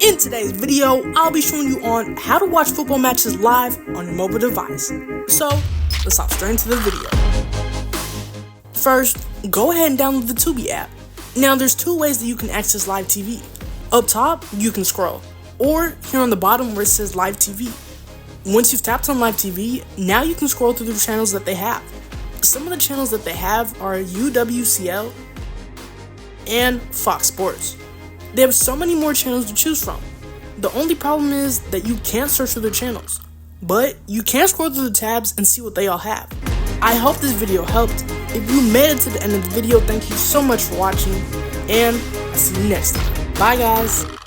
In today's video, I'll be showing you on how to watch football matches live on your mobile device. So, let's hop straight into the video. First, go ahead and download the Tubi app. Now, there's two ways that you can access live TV. Up top, you can scroll, or here on the bottom where it says live TV. Once you've tapped on live TV, now you can scroll through the channels that they have. Some of the channels that they have are UWCL and Fox Sports. They have so many more channels to choose from. The only problem is that you can't search through their channels, but you can scroll through the tabs and see what they all have. I hope this video helped. If you made it to the end of the video, thank you so much for watching, and I'll see you next time. Bye guys!